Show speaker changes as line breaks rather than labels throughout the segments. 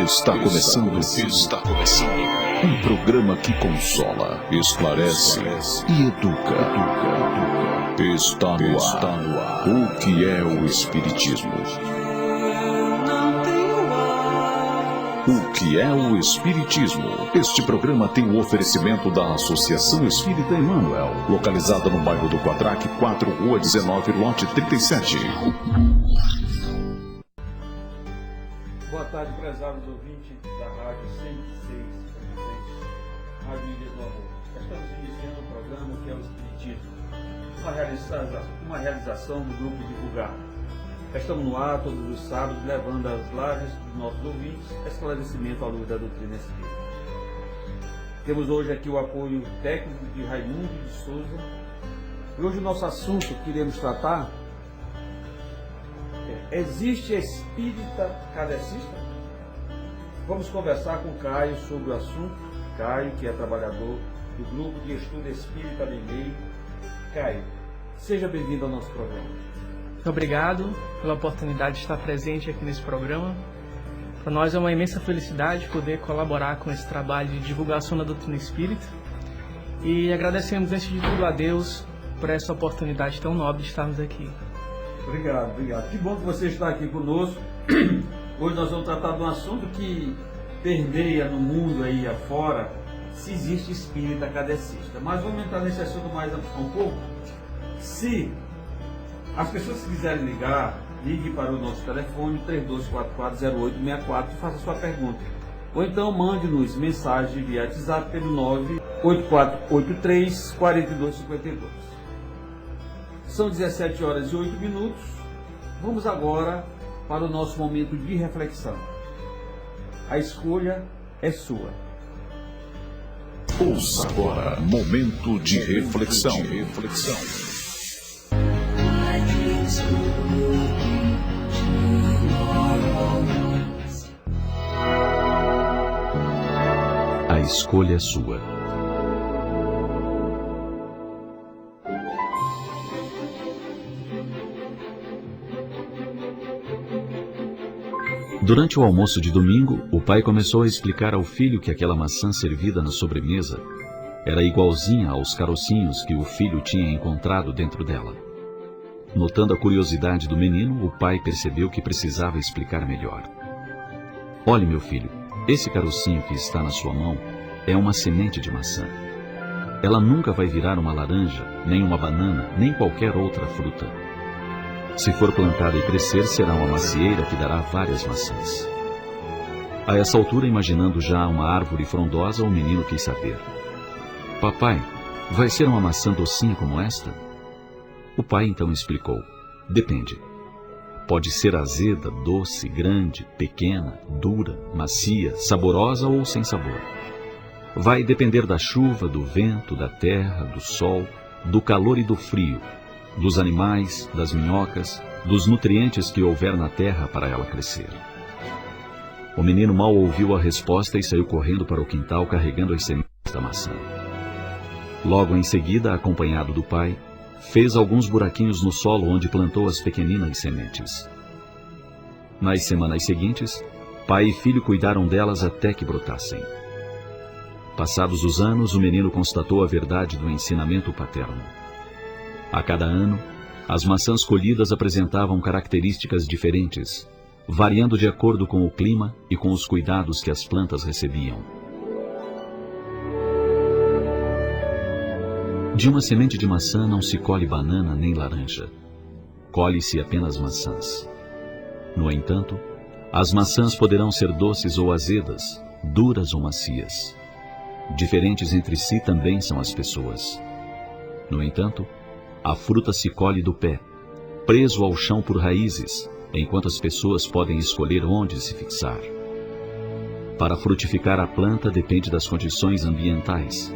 Está começando. Um programa que consola, esclarece e educa. Está no ar. O que é o Espiritismo? O que é o Espiritismo? Este programa tem o oferecimento da Associação Espírita Emmanuel, localizada no bairro do Quadraque, 4, Rua 19, lote 37.
Boa tarde, prezados ouvintes da Rádio 106.3, Rádio Ilha do Amor. Estamos iniciando o programa que é o Espiritismo, uma realização do Grupo Divulgar. Estamos no ar todos os sábados, levando às lajes dos nossos ouvintes esclarecimento à luz da doutrina espírita. Temos hoje aqui o apoio técnico de Raimundo de Souza. E hoje o nosso assunto que iremos tratar é: existe espírita kardecista? Vamos conversar com Caio sobre o assunto. Caio, que é trabalhador do Grupo de Estudo Espírita do E-mail. Caio, seja bem-vindo ao nosso programa.
Muito obrigado pela oportunidade de estar presente aqui nesse programa. Para nós é uma imensa felicidade poder colaborar com esse trabalho de divulgação da doutrina espírita. E agradecemos, antes de tudo, a Deus por essa oportunidade tão nobre de estarmos aqui.
Obrigado. Que bom que você está aqui conosco. Hoje nós vamos tratar de um assunto que permeia no mundo aí afora, se existe espírita kardecista. Mas vamos entrar nesse assunto mais um pouco. Se as pessoas que quiserem ligar, ligue para o nosso telefone 3244-0864 e faça sua pergunta. Ou então mande-nos mensagem via WhatsApp pelo 98483-4252. São 17 horas e 8 minutos. Vamos agora para o nosso momento de reflexão. A escolha é sua.
Ouça agora, momento de reflexão. A escolha é sua. Durante o almoço de domingo, o pai começou a explicar ao filho que aquela maçã servida na sobremesa era igualzinha aos carocinhos que o filho tinha encontrado dentro dela. Notando a curiosidade do menino, o pai percebeu que precisava explicar melhor. Olhe, meu filho, esse carocinho que está na sua mão é uma semente de maçã. Ela nunca vai virar uma laranja, nem uma banana, nem qualquer outra fruta. Se for plantada e crescer, será uma macieira que dará várias maçãs. A essa altura, imaginando já uma árvore frondosa, o menino quis saber: papai, vai ser uma maçã docinha como esta? O pai então explicou: depende. Pode ser azeda, doce, grande, pequena, dura, macia, saborosa ou sem sabor. Vai depender da chuva, do vento, da terra, do sol, do calor e do frio, dos animais, das minhocas, dos nutrientes que houver na terra para ela crescer. O menino mal ouviu a resposta e saiu correndo para o quintal carregando as sementes da maçã. Logo em seguida, acompanhado do pai, fez alguns buraquinhos no solo onde plantou as pequeninas sementes. Nas semanas seguintes, pai e filho cuidaram delas até que brotassem. Passados os anos, o menino constatou a verdade do ensinamento paterno. A cada ano, as maçãs colhidas apresentavam características diferentes, variando de acordo com o clima e com os cuidados que as plantas recebiam. De uma semente de maçã não se colhe banana nem laranja. Colhe-se apenas maçãs. No entanto, as maçãs poderão ser doces ou azedas, duras ou macias. Diferentes entre si também são as pessoas. No entanto, a fruta se colhe do pé, preso ao chão por raízes, enquanto as pessoas podem escolher onde se fixar. Para frutificar a planta depende das condições ambientais,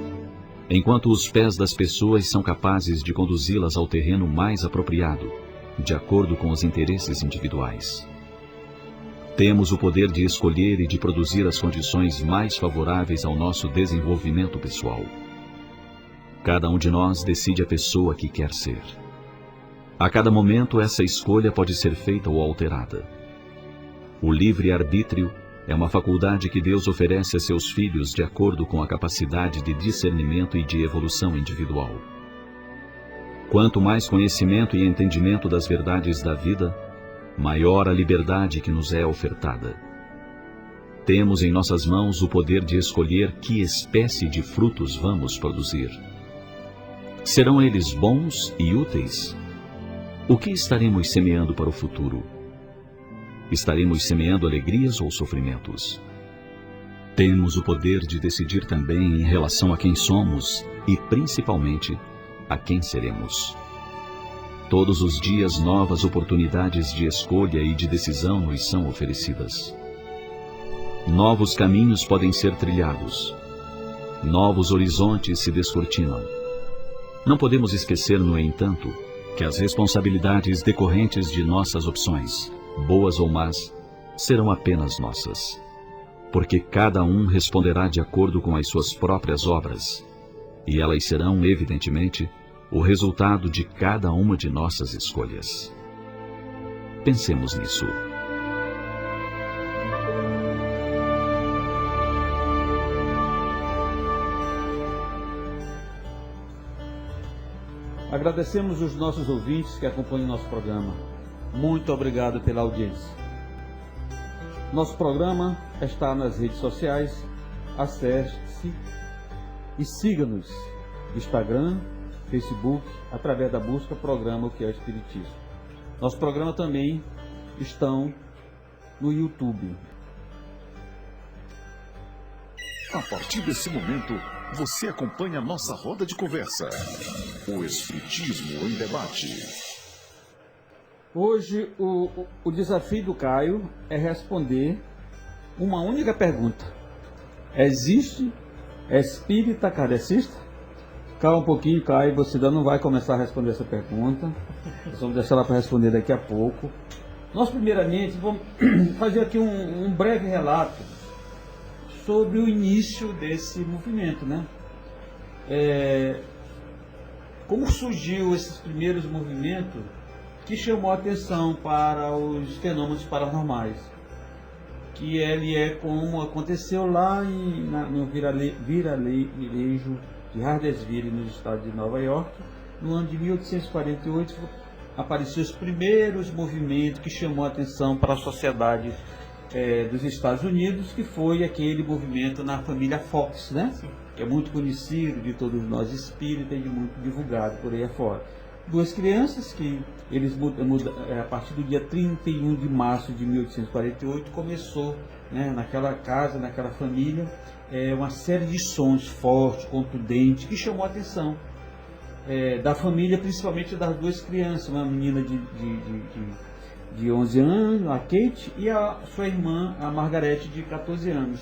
enquanto os pés das pessoas são capazes de conduzi-las ao terreno mais apropriado, de acordo com os interesses individuais. Temos o poder de escolher e de produzir as condições mais favoráveis ao nosso desenvolvimento pessoal. Cada um de nós decide a pessoa que quer ser. A cada momento, essa escolha pode ser feita ou alterada. O livre-arbítrio É uma faculdade que Deus oferece a seus filhos de acordo com a capacidade de discernimento e de evolução individual. Quanto mais conhecimento e entendimento das verdades da vida, maior a liberdade que nos é ofertada. Temos em nossas mãos o poder de escolher que espécie de frutos vamos produzir. Serão eles bons e úteis? O que estaremos semeando para o futuro? Estaremos semeando alegrias ou sofrimentos? Temos o poder de decidir também em relação a quem somos e, principalmente, a quem seremos. Todos os dias novas oportunidades de escolha e de decisão nos são oferecidas. Novos caminhos podem ser trilhados. Novos horizontes se descortinam. Não podemos esquecer, no entanto, que as responsabilidades decorrentes de nossas opções, boas ou más, serão apenas nossas. Porque cada um responderá de acordo com as suas próprias obras, e elas serão, evidentemente, o resultado de cada uma de nossas escolhas. Pensemos nisso.
Agradecemos os nossos ouvintes que acompanham o nosso programa. Muito obrigado pela audiência. Nosso programa está nas redes sociais. Acesse e siga-nos no Instagram, Facebook, através da busca Programa O que é o Espiritismo. Nosso programa também estão no YouTube.
A partir desse momento, você acompanha a nossa roda de conversa. O Espiritismo em Debate.
Hoje, o desafio do Caio é responder uma única pergunta. Existe espírita kardecista? Calma um pouquinho, Caio, você ainda não vai começar a responder essa pergunta. Nós vamos deixar ela para responder daqui a pouco. Nós, primeiramente, vamos fazer aqui um breve relato sobre o início desse movimento, né? Como surgiu esses primeiros movimentos que chamou a atenção para os fenômenos paranormais, que ele é como aconteceu lá no vilarejo de Hardesville, no estado de Nova York, no ano de 1848, apareceram os primeiros movimentos que chamou a atenção para a sociedade dos Estados Unidos, que foi aquele movimento na família Fox, né? Sim. Que é muito conhecido de todos nós espíritas e muito divulgado por aí afora. Duas crianças que eles a partir do dia 31 de março de 1848 começou, né, naquela casa, naquela família, uma série de sons fortes, contundentes, que chamou a atenção da família, principalmente das duas crianças, uma menina de 11 anos, a Kate, e a sua irmã, a Margaret, de 14 anos.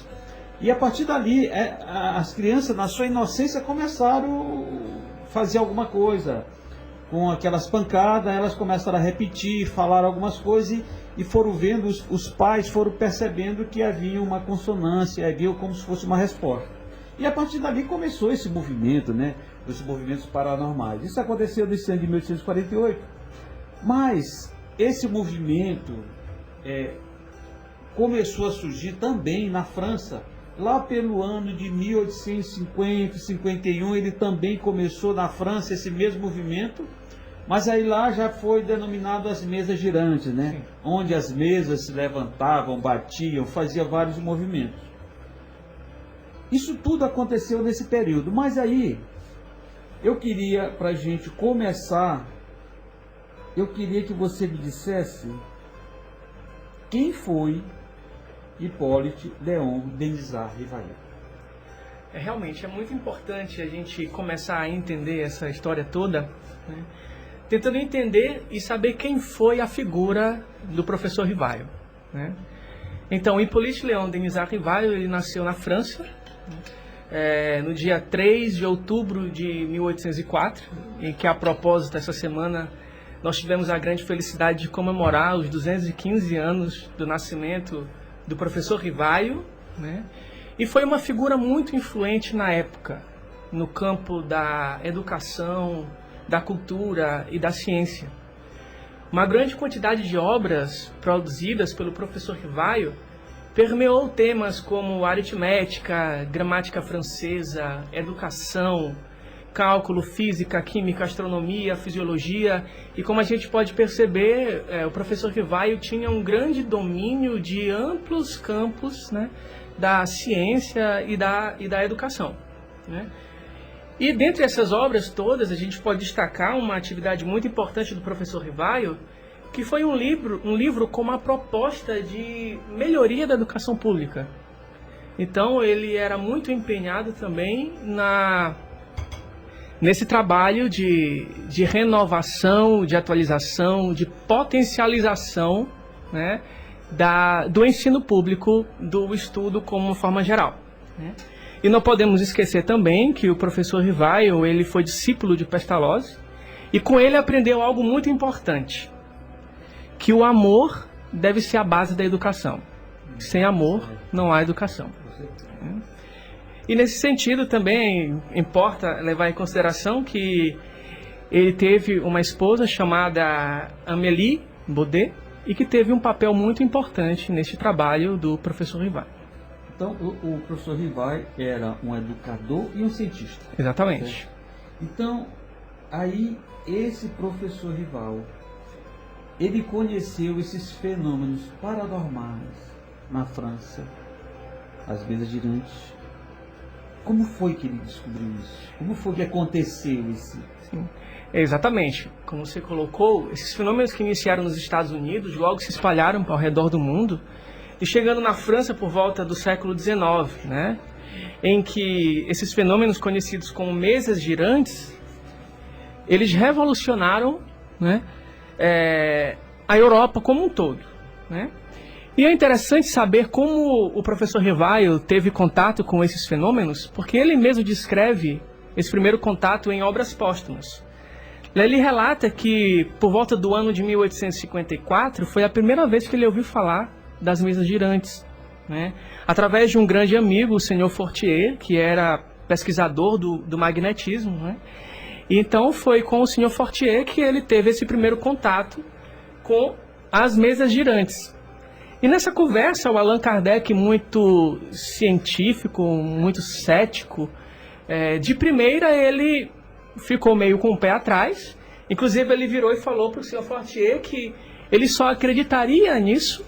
E a partir dali, as crianças, na sua inocência, começaram a fazer alguma coisa. Com aquelas pancadas, elas começaram a repetir, falar algumas coisas e foram vendo, os pais foram percebendo que havia uma consonância, havia como se fosse uma resposta. E a partir dali começou esse movimento, né? Os movimentos paranormais. Isso aconteceu nesse ano de 1848. Mas esse movimento começou a surgir também na França. Lá pelo ano de 1850, 51, ele também começou na França esse mesmo movimento, mas aí lá já foi denominado as mesas girantes, né? Sim. Onde as mesas se levantavam, batiam, faziam vários movimentos. Isso tudo aconteceu nesse período, mas aí eu queria, para a gente começar, eu queria que você me dissesse quem foi Hippolyte Léon Denisard Rivail.
Realmente é muito importante a gente começar a entender essa história toda, né? Tentando entender e saber quem foi a figura do professor Rivail, né? Então, Hippolyte Léon Denisard Rivail, ele nasceu na França, no dia 3 de outubro de 1804, em que, a propósito, essa semana nós tivemos a grande felicidade de comemorar os 215 anos do nascimento do professor Rivail, né? E foi uma figura muito influente na época, no campo da educação, da cultura e da ciência. Uma grande quantidade de obras produzidas pelo professor Rivail permeou temas como aritmética, gramática francesa, educação, cálculo, física, química, astronomia, fisiologia. E como a gente pode perceber, o professor Rivaio tinha um grande domínio de amplos campos, né, da ciência e da educação, né? E dentre essas obras todas, a gente pode destacar uma atividade muito importante do professor Rivaio, que foi um livro com uma proposta de melhoria da educação pública. Então ele era muito empenhado também nesse trabalho de renovação, de atualização, de potencialização, né, do ensino público, do estudo como uma forma geral, né? E não podemos esquecer também que o professor Rivaio, ele foi discípulo de Pestalozzi, e com ele aprendeu algo muito importante, que o amor deve ser a base da educação. Sem amor, não há educação. E nesse sentido também importa levar em consideração que ele teve uma esposa chamada Amélie Baudet, e que teve um papel muito importante neste trabalho do professor Rivaio.
Então, o professor Rivaio era um educador e um cientista.
Exatamente.
Certo? Então, aí, esse professor Rivaio, ele conheceu esses fenômenos paranormais na França, as mesas girantes. Como foi que ele descobriu isso? Como foi que aconteceu isso?
Sim, exatamente. Como você colocou, esses fenômenos que iniciaram nos Estados Unidos logo se espalharam ao redor do mundo, e chegando na França por volta do século XIX, né, em que esses fenômenos conhecidos como mesas girantes, eles revolucionaram, né, a Europa como um todo, né? E é interessante saber como o professor Rivaio teve contato com esses fenômenos, porque ele mesmo descreve esse primeiro contato em obras póstumas. Ele relata que por volta do ano de 1854 foi a primeira vez que ele ouviu falar das mesas girantes, né, através de um grande amigo, o senhor Fortier, que era pesquisador do magnetismo, né? E então foi com o senhor Fortier que ele teve esse primeiro contato com as mesas girantes. E nessa conversa, o Allan Kardec, muito científico, muito cético, de primeira ele ficou meio com o pé atrás. Inclusive ele virou e falou para o senhor Fortier que ele só acreditaria nisso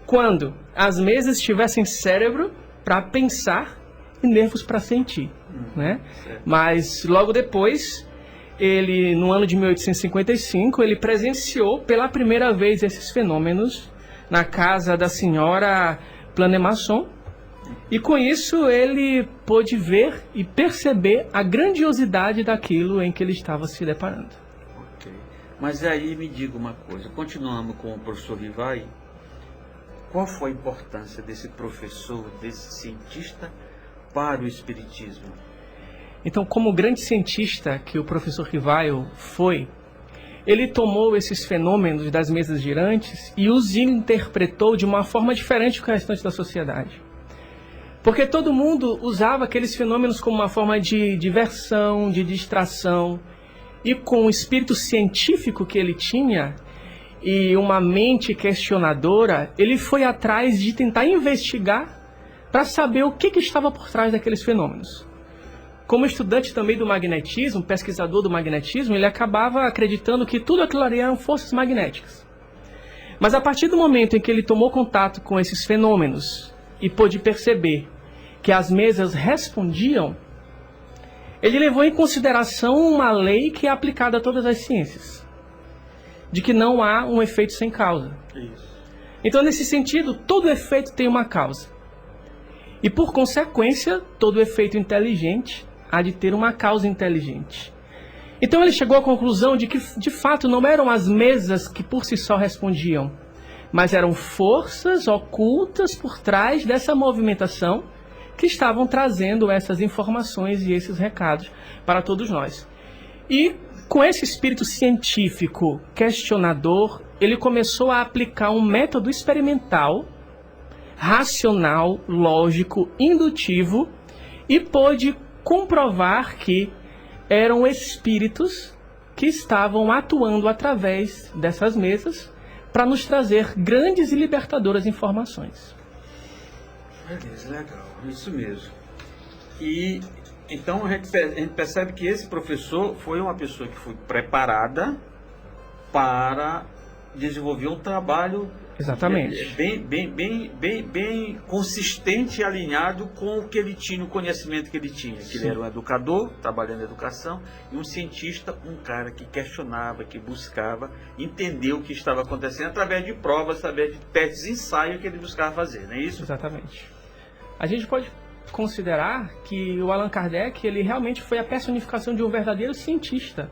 quando as mesas tivessem cérebro para pensar e nervos para sentir, né? Mas logo depois, ele, no ano de 1855, ele presenciou pela primeira vez esses fenômenos na casa da senhora Planemasson, e com isso ele pôde ver e perceber a grandiosidade daquilo em que ele estava se deparando.
Ok. Mas aí me diga uma coisa, continuamos com o professor Rivaio. Qual foi a importância desse professor, desse cientista para o espiritismo?
Então, como grande cientista que o professor Rivaio foi, ele tomou esses fenômenos das mesas girantes e os interpretou de uma forma diferente do restante da sociedade. Porque todo mundo usava aqueles fenômenos como uma forma de diversão, de distração, e com o espírito científico que ele tinha, e uma mente questionadora, ele foi atrás de tentar investigar para saber o que estava por trás daqueles fenômenos. Como estudante também do magnetismo, pesquisador do magnetismo, ele acabava acreditando que tudo aquilo ali eram forças magnéticas. Mas a partir do momento em que ele tomou contato com esses fenômenos e pôde perceber que as mesas respondiam, ele levou em consideração uma lei que é aplicada a todas as ciências, de que não há um efeito sem causa.
Isso.
Então, nesse sentido, todo efeito tem uma causa. E, por consequência, todo efeito inteligente há de ter uma causa inteligente. Então, ele chegou à conclusão de que, de fato, não eram as mesas que por si só respondiam, mas eram forças ocultas por trás dessa movimentação que estavam trazendo essas informações e esses recados para todos nós. E, com esse espírito científico questionador, ele começou a aplicar um método experimental, racional, lógico, indutivo, e pôde comprovar que eram espíritos que estavam atuando através dessas mesas para nos trazer grandes e libertadoras informações.
Beleza, legal, isso mesmo. E então a gente percebe que esse professor foi uma pessoa que foi preparada para desenvolver um trabalho
Exatamente.
bem consistente e alinhado com o que ele tinha, o conhecimento que ele tinha. Que ele era um educador, trabalhando em educação, e um cientista, um cara que questionava, que buscava entender o que estava acontecendo através de provas, através de testes e ensaios que ele buscava fazer, não é isso?
Exatamente. A gente pode considerar que o Allan Kardec, ele realmente foi a personificação de um verdadeiro cientista.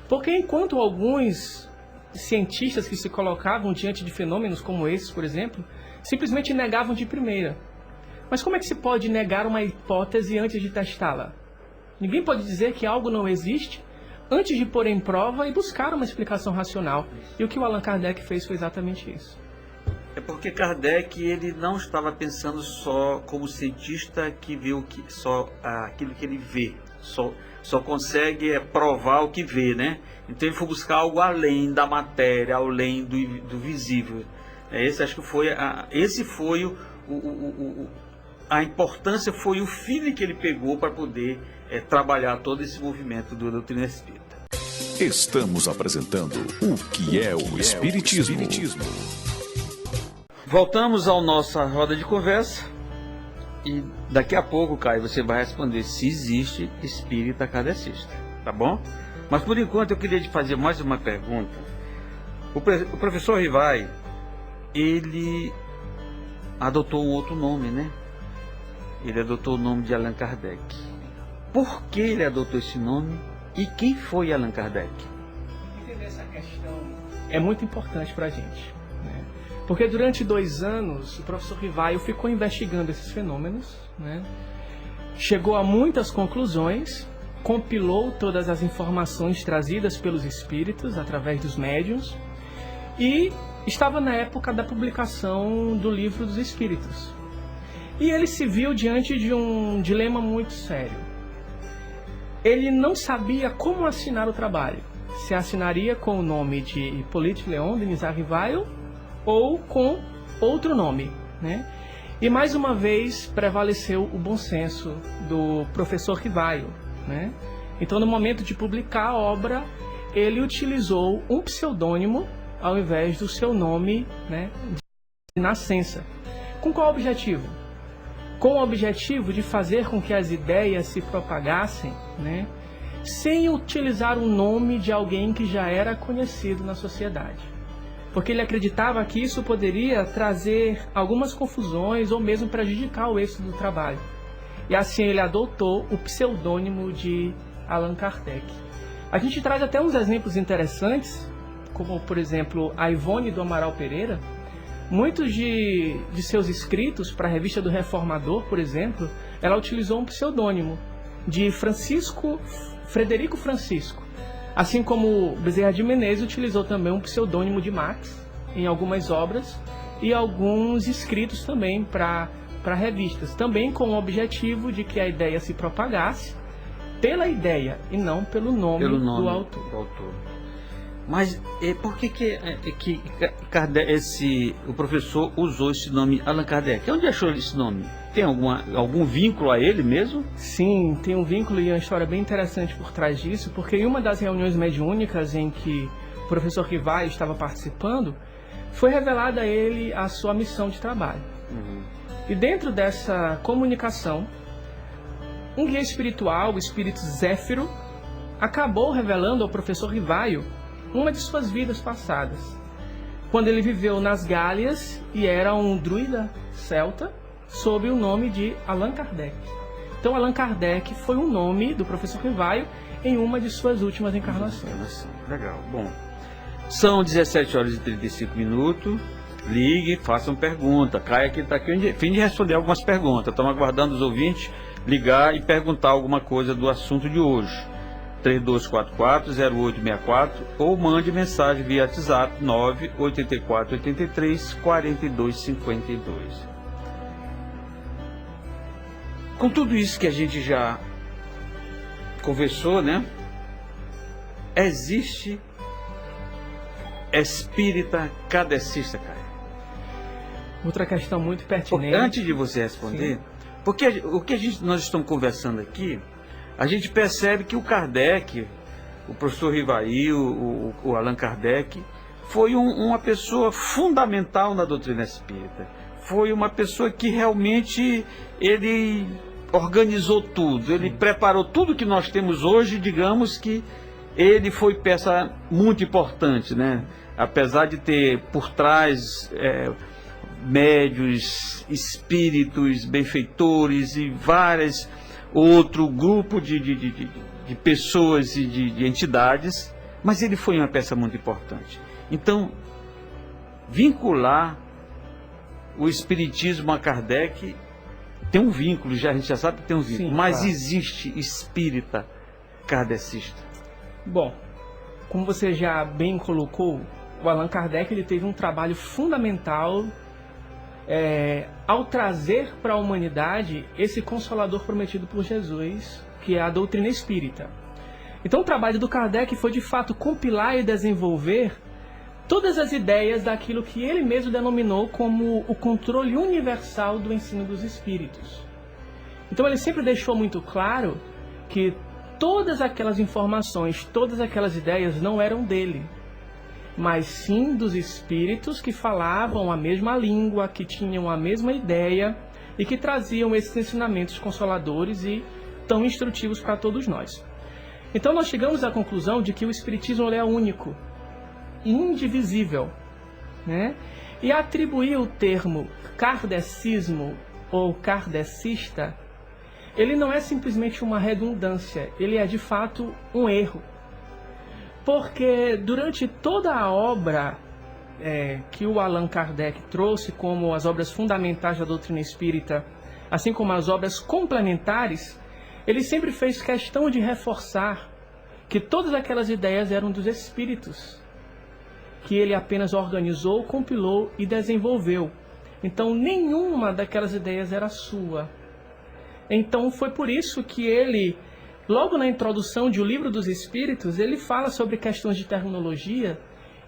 Porque enquanto alguns cientistas que se colocavam diante de fenômenos como esses, por exemplo, simplesmente negavam de primeira. Mas como é que se pode negar uma hipótese antes de testá-la? Ninguém pode dizer que algo não existe antes de pôr em prova e buscar uma explicação racional. E o que o Allan Kardec fez foi exatamente isso.
É porque Kardec, ele não estava pensando só como cientista que vê só aquilo que ele vê, só consegue provar o que vê, né? Então ele foi buscar algo além da matéria, além do visível. Acho que foi a importância, foi o feeling que ele pegou para poder trabalhar todo esse movimento do doutrina espírita.
Estamos apresentando o que é o Espiritismo.
Voltamos à nossa roda de conversa e daqui a pouco, Caio, você vai responder se existe espírita kardecista, tá bom? Mas por enquanto eu queria te fazer mais uma pergunta. O professor Rivai, ele adotou um outro nome, né? Ele adotou o nome de Allan Kardec. Por que ele adotou esse nome e quem foi Allan Kardec?
Entender essa questão é muito importante para a gente, né? Porque durante 2 anos o professor Rivaio ficou investigando esses fenômenos, né? Chegou a muitas conclusões, compilou todas as informações trazidas pelos espíritos através dos médiuns e estava na época da publicação do Livro dos Espíritos. E ele se viu diante de um dilema muito sério. Ele não sabia como assinar o trabalho. Se assinaria com o nome de Hippolyte Léon Denis Rivaio ou com outro nome, né? E mais uma vez prevaleceu o bom senso do professor Rivaio, né? Então, no momento de publicar a obra, ele utilizou um pseudônimo ao invés do seu nome, né, de nascença. Com qual objetivo? Com o objetivo de fazer com que as ideias se propagassem, né, sem utilizar o nome de alguém que já era conhecido na sociedade. Porque ele acreditava que isso poderia trazer algumas confusões ou mesmo prejudicar o êxito do trabalho. E assim ele adotou o pseudônimo de Allan Kardec. A gente traz até uns exemplos interessantes, como por exemplo a Ivone do Amaral Pereira. Muitos de seus escritos para a revista do Reformador, por exemplo, ela utilizou um pseudônimo de Frederico Francisco. Assim como Bezerra de Menezes utilizou também um pseudônimo de Max em algumas obras e alguns escritos também para revistas, também com o objetivo de que a ideia se propagasse pela ideia e não pelo nome do autor.
Mas por que Kardec, o professor usou esse nome Allan Kardec? Onde achou esse nome? Tem algum vínculo a ele mesmo?
Sim, tem um vínculo e uma história bem interessante por trás disso, porque em uma das reuniões mediúnicas em que o professor Rivaio estava participando, foi revelada a ele a sua missão de trabalho. E dentro dessa comunicação, um guia espiritual, o espírito Zéfiro, acabou revelando ao professor Rivaio uma de suas vidas passadas, quando ele viveu nas Gálias e era um druida celta sob o nome de Allan Kardec. Então Allan Kardec foi o nome do professor Rivaio em uma de suas últimas encarnações.
Legal, bom. São 17 horas e 35 minutos. Ligue, façam pergunta. Caia que está aqui a fim de responder algumas perguntas. Estamos aguardando os ouvintes ligar e perguntar alguma coisa do assunto de hoje. 3244-0864 ou mande mensagem via WhatsApp 984-83-4252. Com tudo isso que a gente já conversou, né? Existe espírita kardecista, cara?
Outra questão muito pertinente.
Antes de você responder,
Sim.
porque o que nós estamos conversando aqui, a gente percebe que o Kardec, o professor Rivail, o Allan Kardec, foi uma pessoa fundamental na doutrina espírita. Foi uma pessoa que realmente ele organizou tudo, ele preparou tudo que nós temos hoje, digamos que ele foi peça muito importante, né? Apesar de ter por trás médios, espíritos, benfeitores e vários outro grupo de pessoas e de entidades, mas ele foi uma peça muito importante. Então, vincular o espiritismo a Kardec tem um vínculo, a gente já sabe que tem um vínculo, mas claro, existe espírita kardecista.
Bom, como você já bem colocou, o Allan Kardec ele teve um trabalho fundamental ao trazer para a humanidade esse consolador prometido por Jesus, que é a doutrina espírita. Então o trabalho do Kardec foi de fato compilar e desenvolver todas as ideias daquilo que ele mesmo denominou como o controle universal do ensino dos espíritos. Então ele sempre deixou muito claro que todas aquelas informações, todas aquelas ideias não eram dele, mas sim dos espíritos que falavam a mesma língua, que tinham a mesma ideia e que traziam esses ensinamentos consoladores e tão instrutivos para todos nós. Então nós chegamos à conclusão de que o espiritismo é único, indivisível, né? E atribuir o termo kardecismo ou kardecista, ele não é simplesmente uma redundância, ele é de fato um erro. Porque durante toda a obra que o Allan Kardec trouxe como as obras fundamentais da doutrina espírita, assim como as obras complementares, ele sempre fez questão de reforçar que todas aquelas ideias eram dos espíritos, que ele apenas organizou, compilou e desenvolveu. Então nenhuma daquelas ideias era sua. Então foi por isso que ele, logo na introdução de O Livro dos Espíritos, ele fala sobre questões de terminologia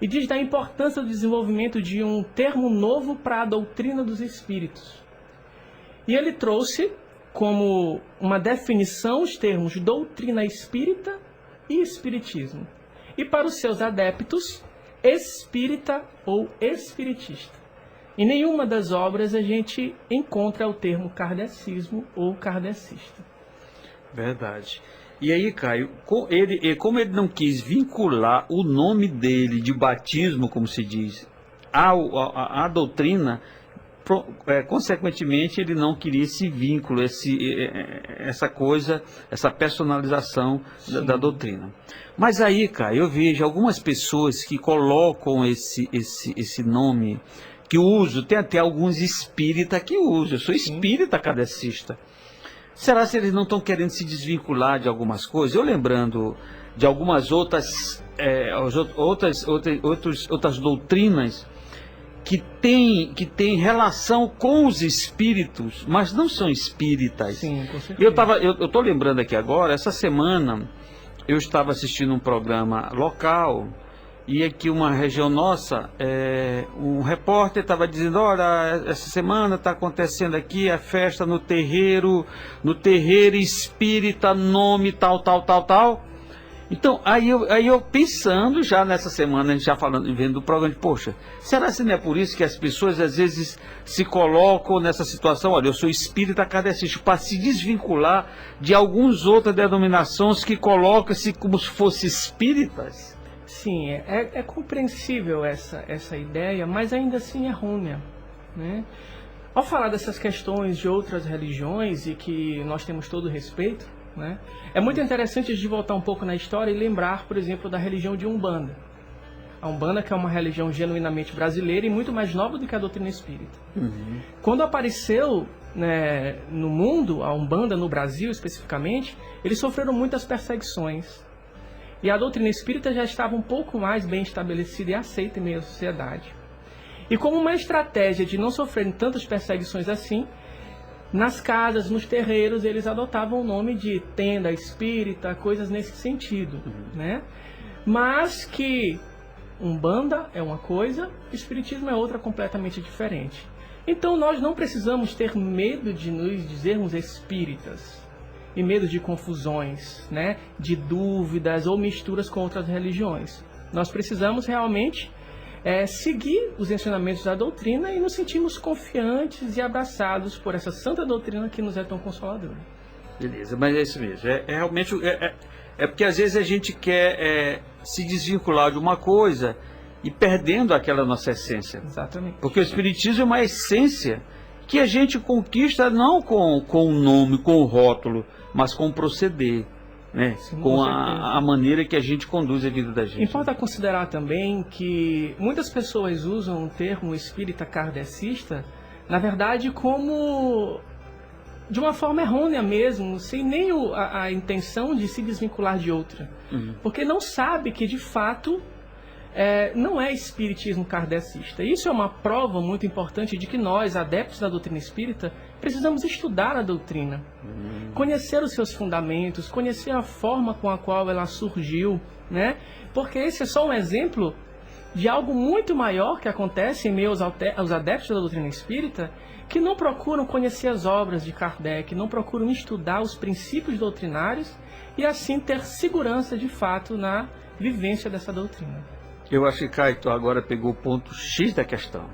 e diz da importância do desenvolvimento de um termo novo para a doutrina dos espíritos. E ele trouxe como uma definição os termos doutrina espírita e espiritismo. E para os seus adeptos, espírita ou espiritista. Em nenhuma das obras a gente encontra o termo kardecismo ou kardecista.
Verdade. E aí, Caio, como ele não quis vincular o nome dele de batismo, como se diz, à doutrina, consequentemente ele não queria esse vínculo, essa coisa, essa personalização da doutrina. Mas aí, Caio, eu vejo algumas pessoas que colocam esse nome, que usam, tem até alguns espíritas que usam. Eu sou espírita kardecista. Será que eles não estão querendo se desvincular de algumas coisas? Eu lembrando de algumas outras doutrinas que tem relação com os espíritos, mas não são espíritas. Sim, com certeza. Eu estou lembrando aqui agora, essa semana eu estava assistindo um programa local e aqui uma região nossa, um repórter estava dizendo, olha, essa semana está acontecendo aqui a festa no terreiro espírita, nome tal. Então, aí eu pensando já nessa semana, a gente já falando, vendo do programa, poxa, será que não é por isso que as pessoas às vezes se colocam nessa situação, olha, eu sou espírita kardecista, para se desvincular de algumas outras denominações que colocam-se como se fossem espíritas?
Sim, é compreensível essa ideia, mas ainda assim errônea, né? Ao falar dessas questões de outras religiões e que nós temos todo o respeito, né, é muito interessante de voltar um pouco na história e lembrar, por exemplo, da religião de Umbanda. A Umbanda, que é uma religião genuinamente brasileira e muito mais nova do que a doutrina espírita. Uhum. Quando apareceu, né, no mundo, a Umbanda no Brasil especificamente, eles sofreram muitas perseguições. E a doutrina espírita já estava um pouco mais bem estabelecida e aceita em meio à sociedade. E como uma estratégia de não sofrerem tantas perseguições assim, nas casas, nos terreiros, eles adotavam o nome de tenda espírita, coisas nesse sentido, né? Mas que Umbanda é uma coisa, Espiritismo é outra completamente diferente. Então nós não precisamos ter medo de nos dizermos espíritas e medo de confusões, né, de dúvidas ou misturas com outras religiões. Nós precisamos realmente seguir os ensinamentos da doutrina e nos sentirmos confiantes e abraçados por essa santa doutrina que nos é tão consoladora.
Beleza, mas é isso mesmo. Realmente porque às vezes a gente quer se desvincular de uma coisa e perdendo aquela nossa essência.
Exatamente.
Porque o Espiritismo é uma essência que a gente conquista não com o nome, com o rótulo, mas com o proceder, né?
Sim,
com a maneira que a gente conduz a vida da gente.
Importa considerar também que muitas pessoas usam o termo espírita kardecista, na verdade, como de uma forma errônea mesmo, sem nem a intenção de se desvincular de outra. Porque não sabe que, de fato, não é espiritismo kardecista. Isso é uma prova muito importante de que nós, adeptos da doutrina espírita, precisamos estudar a doutrina, conhecer os seus fundamentos, conhecer a forma com a qual ela surgiu, né? Porque esse é só um exemplo de algo muito maior que acontece em meio aos adeptos da doutrina espírita, que não procuram conhecer as obras de Kardec, não procuram estudar os princípios doutrinários e assim ter segurança de fato na vivência dessa doutrina.
Eu acho que Caio agora pegou o ponto X da questão.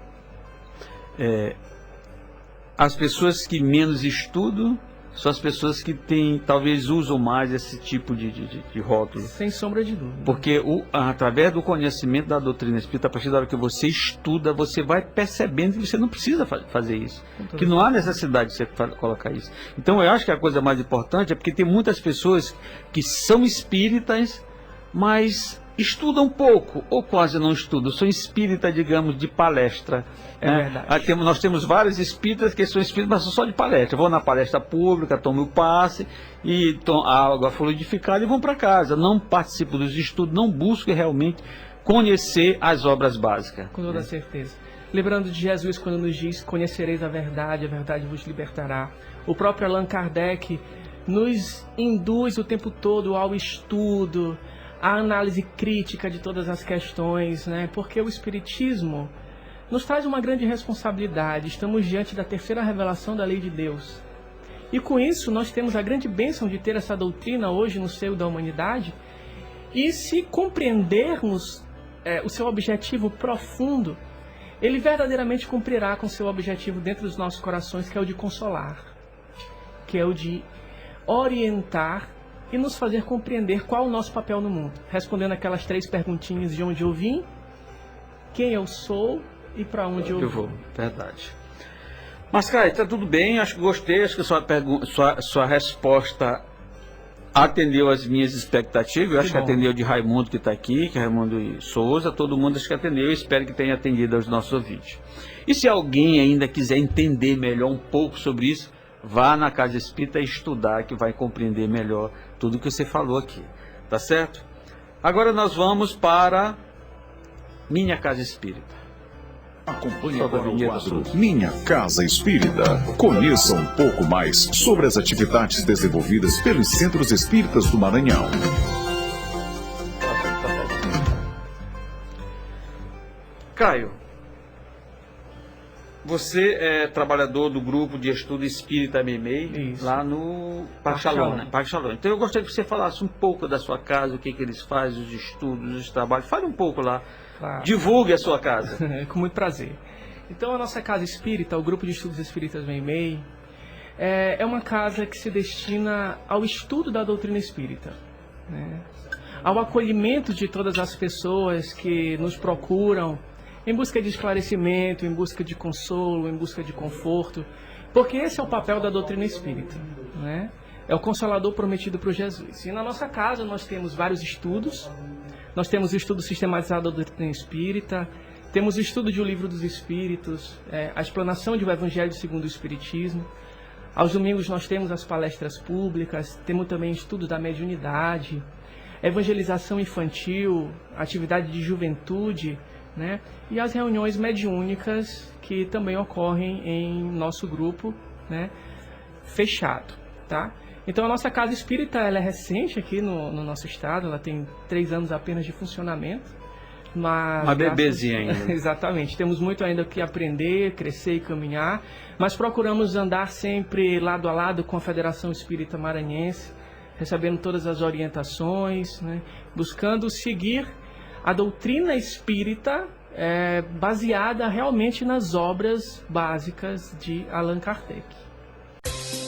As pessoas que menos estudam são as pessoas que talvez usam mais esse tipo de rótulo.
Sem sombra de dúvida.
Porque através do conhecimento da doutrina espírita, a partir da hora que você estuda, você vai percebendo que você não precisa fazer isso. Que não há necessidade de você colocar isso. Então eu acho que a coisa mais importante é porque tem muitas pessoas que são espíritas, mas estudam pouco, ou quase não estudam. São espíritas, digamos, de palestra.
Verdade.
Nós temos vários espíritas que são espíritas, mas são só de palestra. Vão na palestra pública, tomam o passe, e a água fluidificada e vão para casa. Não participam dos estudos, não buscam realmente conhecer as obras básicas.
Com toda certeza. Lembrando de Jesus quando nos diz: conhecereis a verdade vos libertará. O próprio Allan Kardec nos induz o tempo todo ao estudo, a análise crítica de todas as questões, né? Porque o Espiritismo nos traz uma grande responsabilidade. Estamos diante da terceira revelação da lei de Deus. E com isso nós temos a grande bênção de ter essa doutrina hoje no seio da humanidade. E se compreendermos o seu objetivo profundo, ele verdadeiramente cumprirá com seu objetivo dentro dos nossos corações, que é o de consolar, que é o de orientar e nos fazer compreender qual o nosso papel no mundo. Respondendo aquelas 3 perguntinhas: de onde eu vim, quem eu sou e para onde eu vou.
Verdade. Mas, cara, está tudo bem, acho que gostei, acho que sua resposta atendeu as minhas expectativas. Eu acho que atendeu de Raimundo, que está aqui, que é Raimundo Souza, todo mundo acho que atendeu. Eu espero que tenha atendido aos nossos ouvintes. E se alguém ainda quiser entender melhor um pouco sobre isso, vá na Casa Espírita estudar, que vai compreender melhor tudo que você falou aqui, tá certo? Agora nós vamos para Minha Casa Espírita.
Acompanhe agora o quadro Minha Casa Espírita. Conheça um pouco mais sobre as atividades desenvolvidas pelos Centros Espíritas do Maranhão.
Caio, você é trabalhador do grupo de estudo Espírita Meimei, lá no Parque Shalom, né? Parque Shalom. Então eu gostaria que você falasse um pouco da sua casa, o que eles fazem, os estudos, os trabalhos. Fale um pouco lá. Claro. Divulgue a sua casa.
Com muito prazer. Então a nossa casa espírita, o grupo de estudos espíritas Meimei, é uma casa que se destina ao estudo da doutrina espírita, né? Ao acolhimento de todas as pessoas que nos procuram em busca de esclarecimento, em busca de consolo, em busca de conforto, porque esse é o papel da doutrina espírita, né? É o consolador prometido por Jesus. E na nossa casa nós temos vários estudos. Nós temos o estudo sistematizado da doutrina espírita, temos o estudo de O Livro dos Espíritos, a explanação de O Evangelho segundo o Espiritismo. Aos domingos nós temos as palestras públicas, temos também estudo da mediunidade, evangelização infantil, atividade de juventude, né? E as reuniões mediúnicas que também ocorrem em nosso grupo, né? Fechado, tá? Então a nossa casa espírita ela é recente aqui no nosso estado, ela tem 3 anos apenas de funcionamento. Mas,
uma bebezinha ainda.
Exatamente. Temos muito ainda que aprender, crescer e caminhar, mas procuramos andar sempre lado a lado com a Federação Espírita Maranhense, recebendo todas as orientações, né? Buscando seguir a doutrina espírita baseada realmente nas obras básicas de Allan Kardec.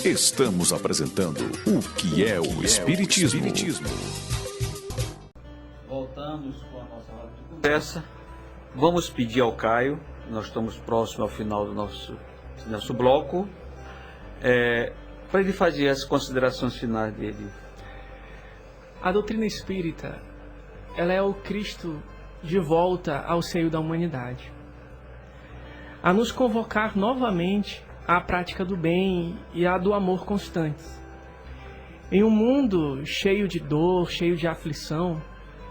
Estamos apresentando o que é o Espiritismo.
Voltamos com a nossa roda de conversa. Vamos pedir ao Caio, nós estamos próximos ao final do nosso bloco, para ele fazer as considerações finais dele.
A doutrina espírita, ela é o Cristo de volta ao seio da humanidade, a nos convocar novamente à prática do bem e à do amor constantes. Em um mundo cheio de dor, cheio de aflição,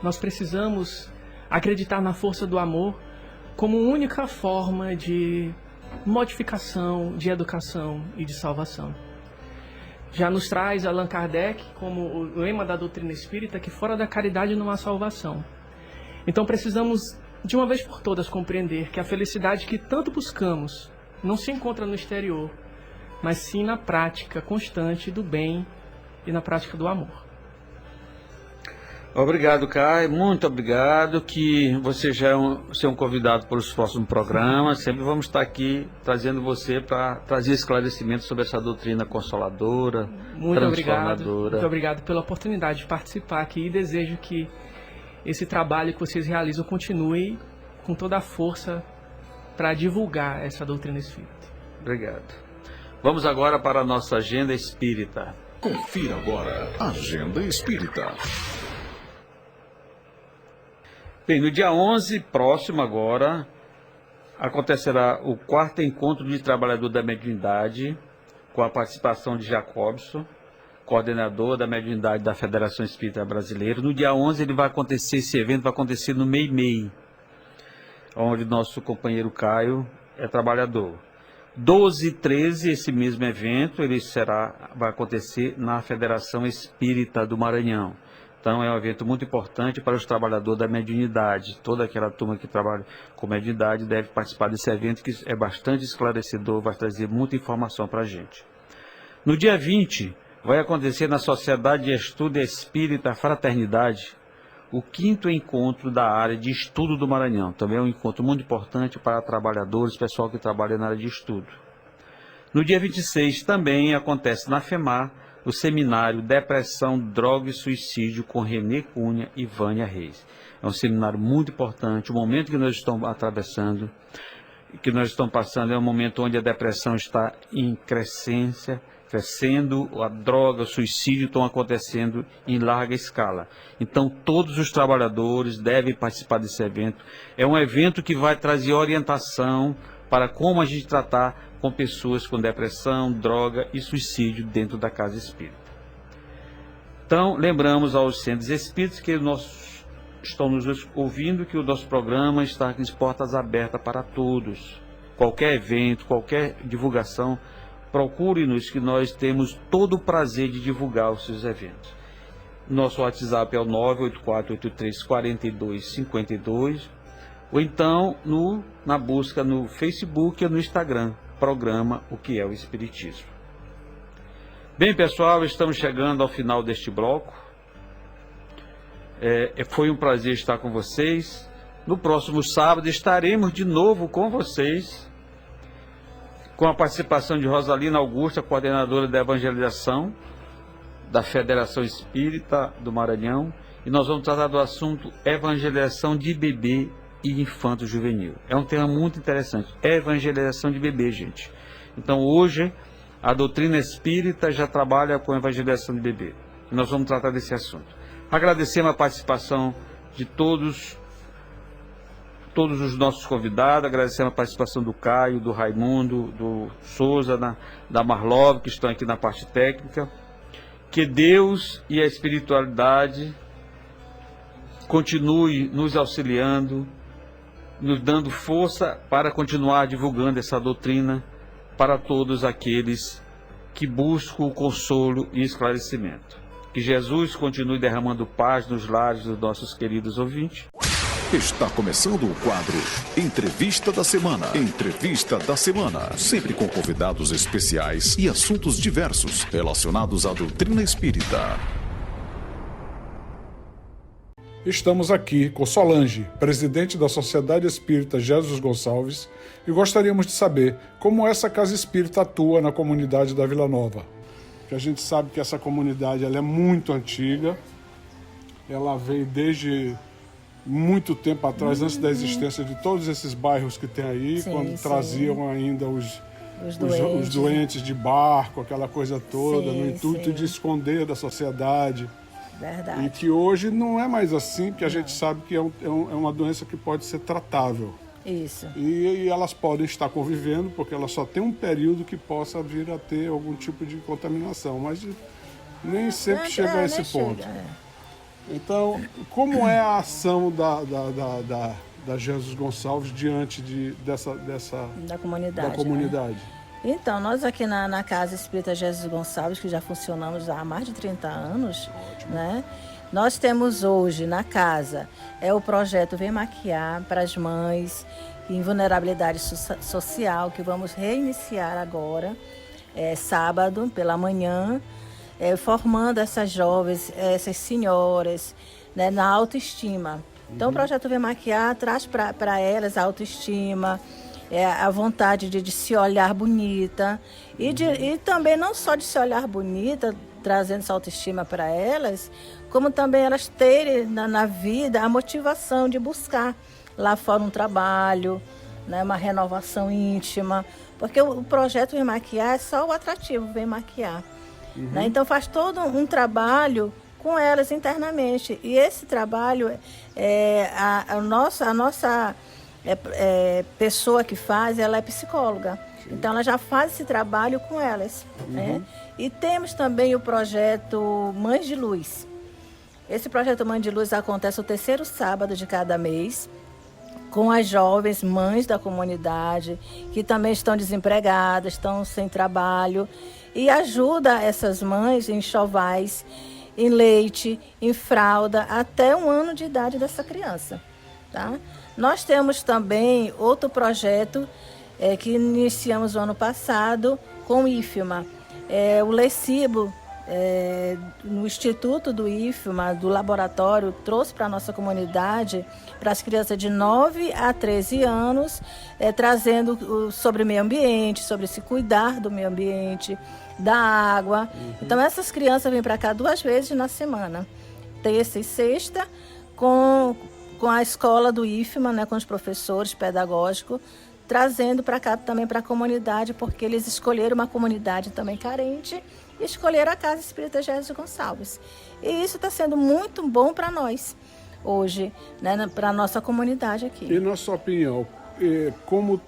nós precisamos acreditar na força do amor como única forma de modificação, de educação e de salvação. Já nos traz Allan Kardec como o lema da doutrina espírita que fora da caridade não há salvação. Então precisamos, de uma vez por todas, compreender que a felicidade que tanto buscamos não se encontra no exterior, mas sim na prática constante do bem e na prática do amor.
Obrigado, Caio, muito obrigado, que você já é um convidado para os próximos programas. Sempre vamos estar aqui trazendo você para trazer esclarecimentos sobre essa doutrina consoladora, transformadora.
Muito obrigado pela oportunidade de participar aqui e desejo que esse trabalho que vocês realizam continue com toda a força para divulgar essa doutrina espírita.
Obrigado. Vamos agora para a nossa agenda espírita.
Confira agora a Agenda Espírita.
Bem, no dia 11, próximo agora, acontecerá o 4º Encontro de Trabalhador da Mediunidade, com a participação de Jacobson, coordenador da Mediunidade da Federação Espírita Brasileira. No dia 11 esse evento vai acontecer no MEI-MEI, onde nosso companheiro Caio é trabalhador. 12 e 13, esse mesmo evento, vai acontecer na Federação Espírita do Maranhão. Então é um evento muito importante para os trabalhadores da mediunidade. Toda aquela turma que trabalha com mediunidade deve participar desse evento, que é bastante esclarecedor, vai trazer muita informação para a gente. No dia 20, vai acontecer na Sociedade de Estudo Espírita Fraternidade, o 5º encontro da área de estudo do Maranhão. Também é um encontro muito importante para trabalhadores, pessoal que trabalha na área de estudo. No dia 26, também acontece na FEMAR, o seminário Depressão, Droga e Suicídio com Renê Cunha e Vânia Reis. É um seminário muito importante. O momento que nós estamos atravessando, que nós estamos passando, é um momento onde a depressão está em crescendo, a droga, o suicídio estão acontecendo em larga escala. Então todos os trabalhadores devem participar desse evento. É um evento que vai trazer orientação para como a gente tratar com pessoas com depressão, droga e suicídio dentro da casa espírita. Então, lembramos aos centros espíritas que estão nos ouvindo que o nosso programa está com as portas abertas para todos. Qualquer evento, qualquer divulgação, procure-nos que nós temos todo o prazer de divulgar os seus eventos. Nosso WhatsApp é o 984834252, ou então na busca no Facebook ou no Instagram, programa O que é o Espiritismo. Bem, pessoal, estamos chegando ao final deste bloco. Foi um prazer estar com vocês. No próximo sábado estaremos de novo com vocês, com a participação de Rosalina Augusta, coordenadora da evangelização da Federação Espírita do Maranhão, e nós vamos tratar do assunto evangelização de bebê e infanto-juvenil. É um tema muito interessante, evangelização de bebê, gente. Então hoje a doutrina espírita já trabalha com evangelização de bebê. E nós vamos tratar desse assunto. Agradecemos a participação de todos os nossos convidados, agradecemos a participação do Caio, do Raimundo, do Souza, da Marlov, que estão aqui na parte técnica. Que Deus e a espiritualidade continue nos auxiliando, nos dando força para continuar divulgando essa doutrina para todos aqueles que buscam o consolo e esclarecimento. Que Jesus continue derramando paz nos lares dos nossos queridos ouvintes.
Está começando o quadro Entrevista da Semana. Entrevista da Semana. Sempre com convidados especiais e assuntos diversos relacionados à doutrina espírita.
Estamos aqui com Solange, presidente da Sociedade Espírita Jesus Gonçalves, e gostaríamos de saber como essa casa espírita atua na comunidade da Vila Nova. Porque a gente sabe que essa comunidade ela é muito antiga, ela veio desde muito tempo atrás, antes da existência de todos esses bairros que tem aí, quando traziam ainda os doentes de barco, aquela coisa toda, no intuito de esconder da sociedade.
Verdade.
E que hoje não é mais assim, porque a gente sabe que é uma doença que pode ser tratável.
Isso.
E elas podem estar convivendo, porque ela só tem um período que possa vir a ter algum tipo de contaminação, mas nem sempre chega a esse ponto. Então, como é a ação da Jesus Gonçalves diante da comunidade?
Então, nós aqui na Casa Espírita Jesus Gonçalves, que já funcionamos há mais de 30 anos, né? Nós temos hoje na casa o projeto Vem Maquiar para as mães em vulnerabilidade social, que vamos reiniciar agora, sábado pela manhã, formando essas jovens, essas senhoras, né, na autoestima. Então, o projeto Vem Maquiar traz para elas a autoestima, a vontade de se olhar bonita e também não só de se olhar bonita, trazendo essa autoestima para elas, como também elas terem na vida a motivação de buscar lá fora um trabalho, né, uma renovação íntima, porque o projeto Vem Maquiar é só o atrativo, Vem Maquiar. Né? Então faz todo um trabalho com elas internamente, e esse trabalho a nossa pessoa que faz, ela é psicóloga. Sim. Então ela já faz esse trabalho com elas. Né? E temos também o projeto Mães de Luz. Esse projeto Mães de Luz acontece o 3º sábado de cada mês, com as jovens mães da comunidade, que também estão desempregadas, estão sem trabalho, e ajuda essas mães em enxovais, em leite, em fralda, até 1 ano de idade dessa criança. Tá? Nós temos também outro projeto que iniciamos o ano passado com o IFMA. O Lecibo, no Instituto do IFMA, do laboratório, trouxe para a nossa comunidade, para as crianças de 9 a 13 anos, trazendo sobre meio ambiente, sobre se cuidar do meio ambiente, da água. Então, essas crianças vêm para cá 2 vezes na semana, terça e sexta, com a escola do IFMA, né, com os professores pedagógicos, trazendo para cá também para a comunidade, porque eles escolheram uma comunidade também carente e escolheram a Casa Espírita Jesus Gonçalves. E isso está sendo muito bom para nós hoje, né, para a nossa comunidade aqui.
E na sua opinião, como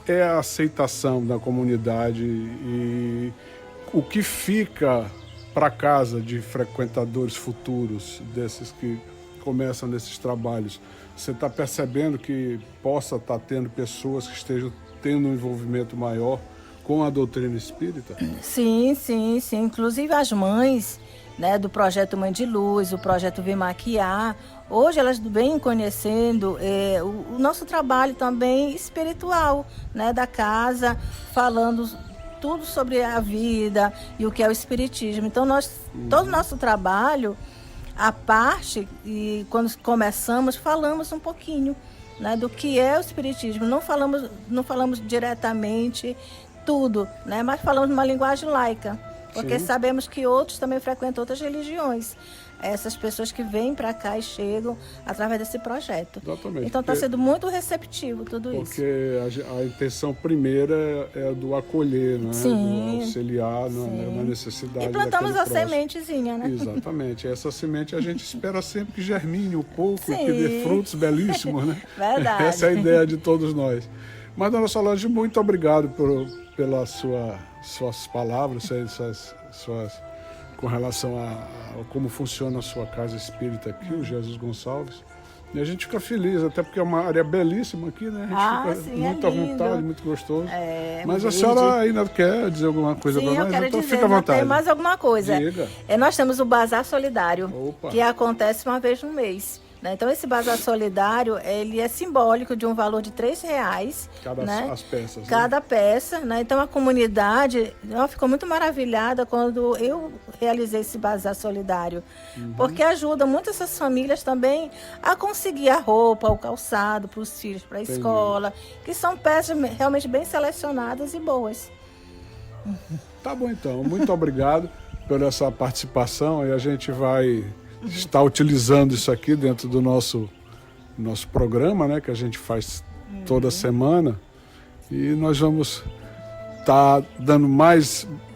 é a aceitação da comunidade e o que fica para casa de frequentadores futuros desses que começam nesses trabalhos? Você está percebendo que possa estar tendo pessoas que estejam tendo um envolvimento maior com a doutrina espírita?
Sim. Inclusive as mães, né, do projeto Mãe de Luz, o projeto Vem Maquiar, hoje elas vêm conhecendo o nosso trabalho também espiritual, né, da casa, falando tudo sobre a vida e o que é o espiritismo. Então todo o nosso trabalho, a parte, e quando começamos, falamos um pouquinho, né, do que é o espiritismo. Não falamos diretamente tudo, né, mas falamos numa linguagem laica, porque sabemos que outros também frequentam outras religiões. Essas pessoas que vêm para cá e chegam através desse projeto.
Exatamente.
Então está sendo muito receptivo tudo isso.
Porque a intenção primeira é do acolher, né?
Sim.
Do auxiliar na necessidade.
E plantamos a sementezinha, né?
Exatamente. Essa semente a gente espera sempre que germine um pouco, que dê frutos belíssimos, né?
Verdade.
Essa é a ideia de todos nós. Mas, dona Solange, muito obrigado pelas suas palavras, suas com relação a como funciona a sua casa espírita aqui, o Jesus Gonçalves. E a gente fica feliz, até porque é uma área belíssima aqui, né? A gente fica muito à vontade, muito gostoso. Mas a senhora ainda quer dizer alguma coisa para nós?
Sim, eu quero
então
dizer,
fica à vontade.
Tem mais alguma coisa.
Diga.
Nós temos o Bazar Solidário,
Opa.
que acontece uma vez no mês. né? Então, esse bazar solidário, ele é simbólico de um valor de R$3, né?
As peças.
Cada peça, né? Então, a comunidade ficou muito maravilhada quando eu realizei esse bazar solidário, porque ajuda muito essas famílias também a conseguir a roupa, o calçado para os filhos, para a escola, que são peças realmente bem selecionadas e boas.
Tá bom, então. Muito obrigado pela essa participação, e a gente vai estar utilizando isso aqui dentro do nosso programa, né, que a gente faz toda semana, e nós vamos estar dando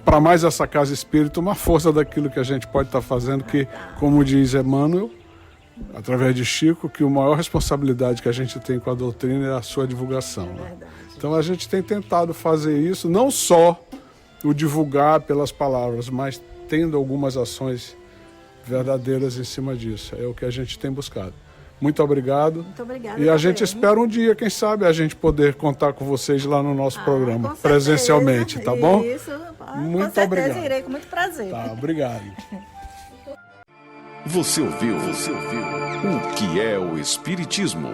para mais essa Casa Espírita uma força daquilo que a gente pode estar fazendo, que, como diz Emmanuel, através de Chico, que a maior responsabilidade que a gente tem com a doutrina é a sua divulgação. Né? Então a gente tem tentado fazer isso, não só o divulgar pelas palavras, mas tendo algumas ações verdadeiras em cima disso. É o que a gente tem buscado. Muito obrigado.
Muito obrigada.
E a gente espera um dia, quem sabe, a gente poder contar com vocês lá no nosso programa, presencialmente, tá bom?
Isso,
muito
com certeza
obrigado.
Irei com muito prazer.
Tá, obrigado.
Você ouviu o que é o Espiritismo?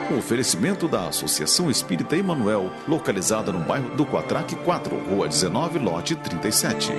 Um oferecimento da Associação Espírita Emmanuel, localizada no bairro do Quatraque 4, Rua 19, lote 37.